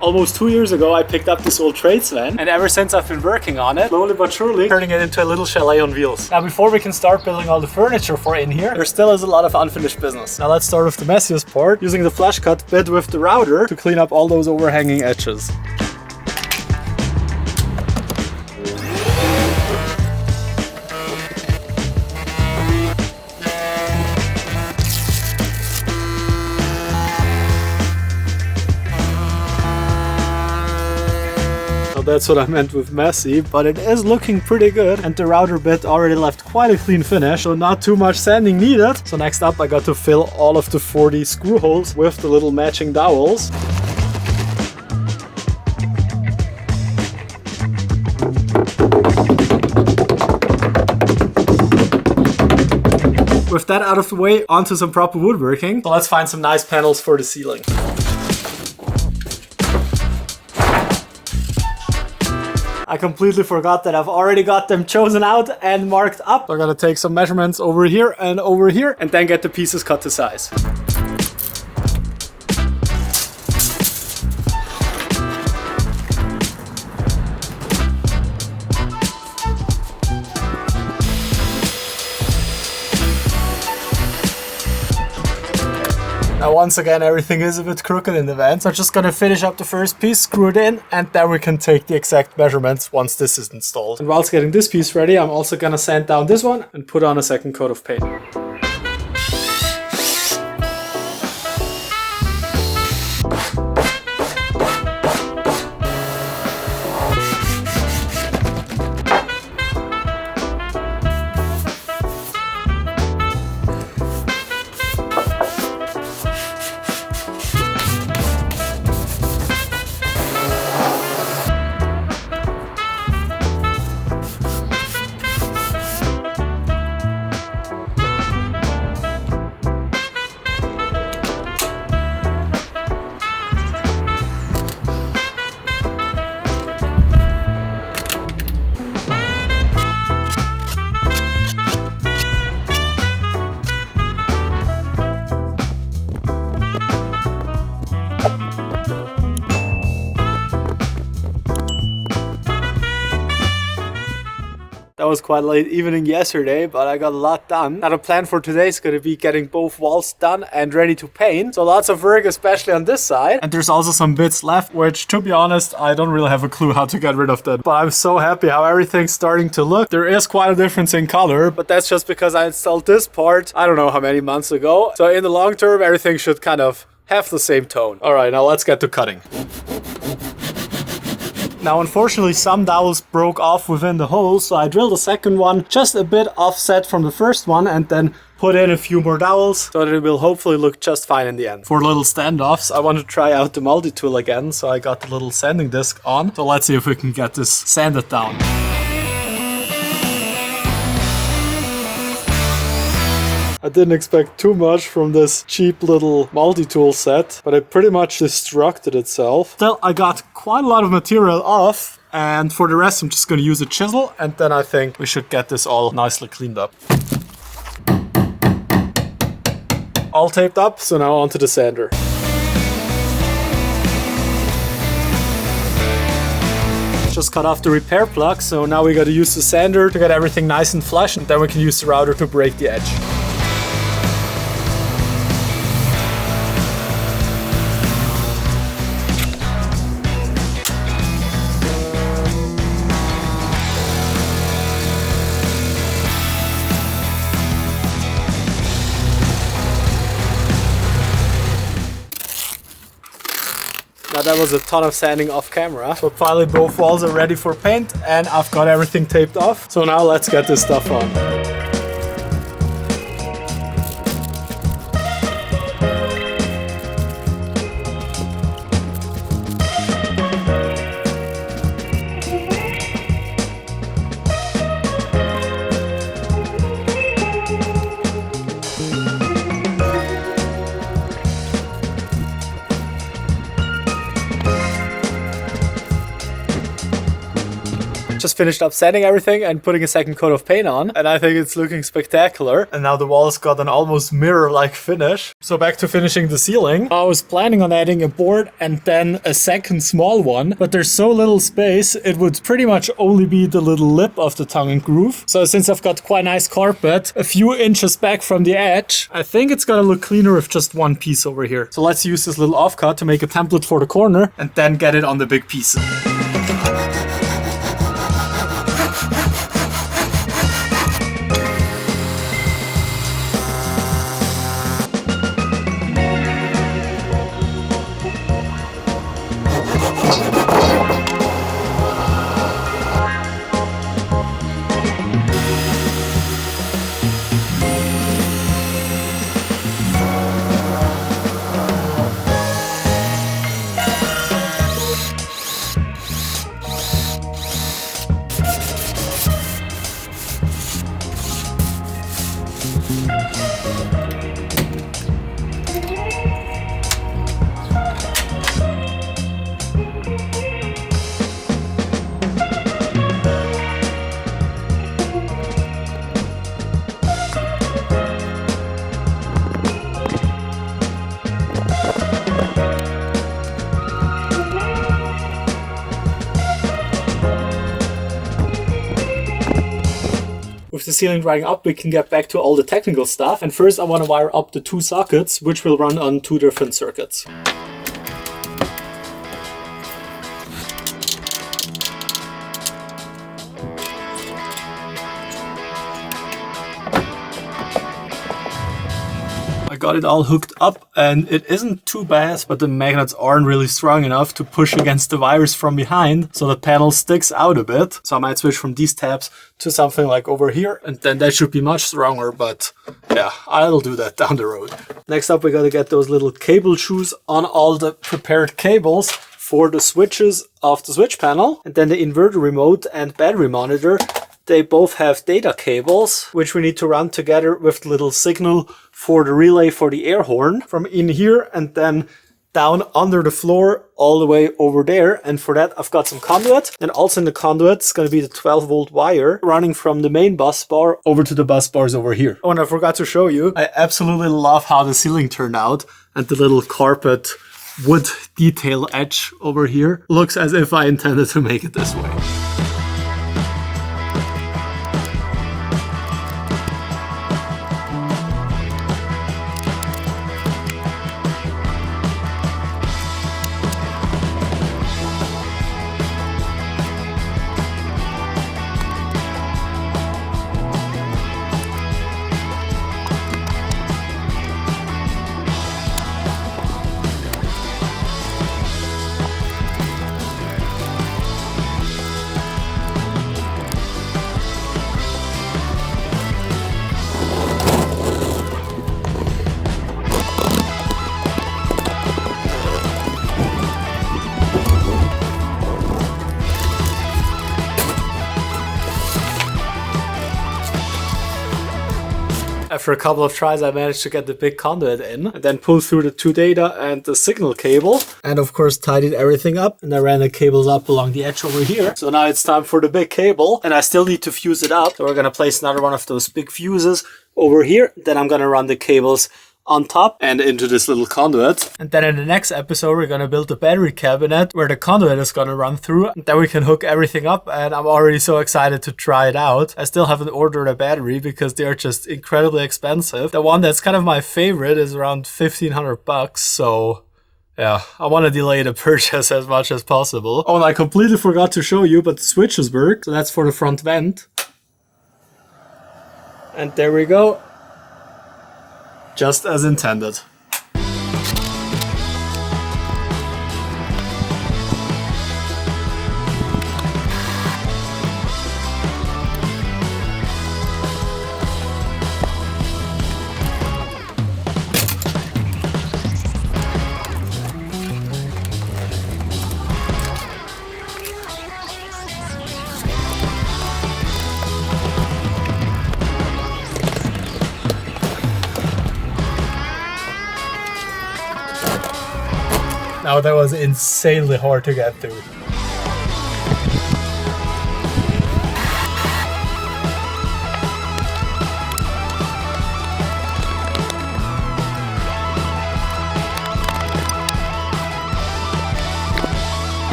Almost 2 years ago, I picked up this old trades van, and ever since I've been working on it, slowly but surely turning it into a little chalet on wheels. Now, before we can start building all the furniture for in here, there still is a lot of unfinished business. Now let's start with the messiest part, using the flash cut bit with the router to clean up all those overhanging edges. That's what I meant with messy, but it is looking pretty good, and the router bit already left quite a clean finish, so not too much sanding needed. So next up I got to fill all of the 40 screw holes with the little matching dowels. With that out of the way, onto some proper woodworking. So let's find some nice panels for the ceiling. I completely forgot that I've already got them chosen out and marked up. So I'm gonna take some measurements over here, and then get the pieces cut to size. Now once again everything is a bit crooked in the van, so I'm just gonna finish up the first piece, screw it in, and then we can take the exact measurements once this is installed. And whilst getting this piece ready, I'm also gonna sand down this one and put on a second coat of paint. That was quite late evening yesterday, but I got a lot done. Now the plan for today is going to be getting both walls done and ready to paint. So lots of work, especially on this side. And there's also some bits left, which to be honest, I don't really have a clue how to get rid of that. But I'm so happy how everything's starting to look. There is quite a difference in color, but that's just because I installed this part, I don't know how many months ago. So in the long term, everything should kind of have the same tone. All right, now let's get to cutting. Now unfortunately some dowels broke off within the hole, so I drilled a second one just a bit offset from the first one and then put in a few more dowels so that it will hopefully look just fine in the end. For little standoffs, I want to try out the multi-tool again, so I got the little sanding disc on. So let's see if we can get this sanded down. I didn't expect too much from this cheap little multi-tool set, but it pretty much destructed itself. Still, I got quite a lot of material off, and for the rest I'm just going to use a chisel, and then I think we should get this all nicely cleaned up. All taped up, so now onto the sander. Just cut off the repair plug, so now we got to use the sander to get everything nice and flush, and then we can use the router to break the edge. Now that was a ton of sanding off camera, but finally both walls are ready for paint and I've got everything taped off. So now let's get this stuff on. Just finished up sanding everything and putting a second coat of paint on, and I think it's looking spectacular. And now the wall's got an almost mirror-like finish. So back to finishing the ceiling. I was planning on adding a board and then a second small one, but there's so little space, it would pretty much only be the little lip of the tongue and groove. So since I've got quite a nice carpet a few inches back from the edge, I think it's gonna look cleaner with just one piece over here. So let's use this little offcut to make a template for the corner and then get it on the big piece. With the ceiling drying up, we can get back to all the technical stuff. And first I want to wire up the 2 sockets, which will run on 2 different circuits. I got it all hooked up and it isn't too bad, but the magnets aren't really strong enough to push against the wires from behind, so the panel sticks out a bit. So I might switch from these tabs to something like over here, and then that should be much stronger, but yeah, I'll do that down the road. Next up, we gotta get those little cable shoes on all the prepared cables for the switches of the switch panel, and then the inverter remote and battery monitor. They both have data cables, which we need to run together with the little signal for the relay for the air horn from in here and then down under the floor all the way over there. And for that, I've got some conduit. And also in the conduit, it's going to be the 12-volt wire running from the main bus bar over to the bus bars over here. Oh, and I forgot to show you, I absolutely love how the ceiling turned out, and the little carpet wood detail edge over here looks as if I intended to make it this way. After a couple of tries, I managed to get the big conduit in, and then pulled through the 2 data and the signal cable, and of course tidied everything up, and I ran the cables up along the edge over here. So now it's time for the big cable, and I still need to fuse it up. So we're gonna place another one of those big fuses over here. Then I'm gonna run the cables on top and into this little conduit. And then in the next episode, we're gonna build the battery cabinet where the conduit is gonna run through. And then we can hook everything up, and I'm already so excited to try it out. I still haven't ordered a battery because they're just incredibly expensive. The one that's kind of my favorite is around 1,500 bucks, so yeah, I want to delay the purchase as much as possible. Oh, and I completely forgot to show you, but the switches work. So that's for the front vent. And there we go. Just as intended. Now that was insanely hard to get through.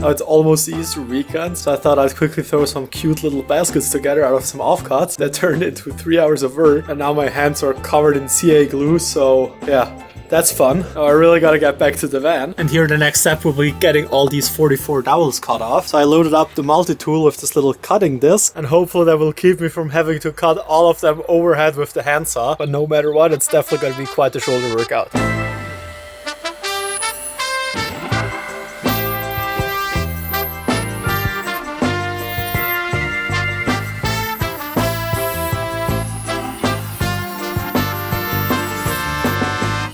Now it's almost the Easter weekend, so I thought I'd quickly throw some cute little baskets together out of some offcuts. That turned into 3 hours of work, and now my hands are covered in CA glue, so yeah. That's fun. Now I really gotta get back to the van. And here the next step will be getting all these 44 dowels cut off. So I loaded up the multi-tool with this little cutting disc, and hopefully that will keep me from having to cut all of them overhead with the handsaw. But no matter what, it's definitely gonna be quite a shoulder workout.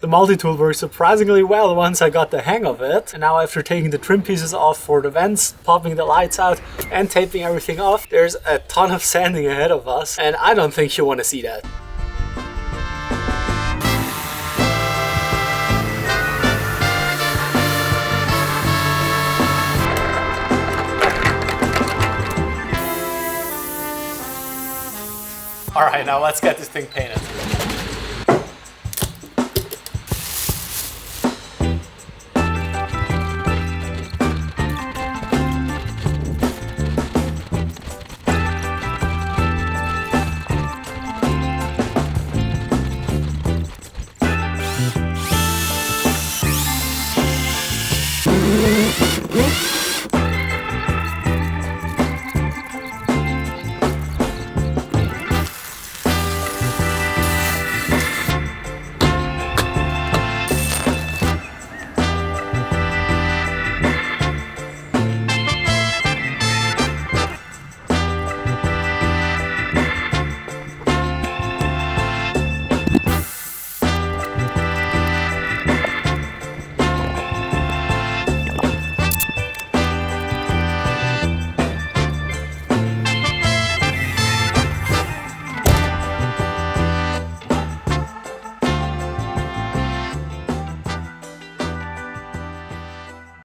The multi-tool worked surprisingly well once I got the hang of it. And now after taking the trim pieces off for the vents, popping the lights out and taping everything off, there's a ton of sanding ahead of us. And I don't think you want to see that. Alright, now let's get this thing painted.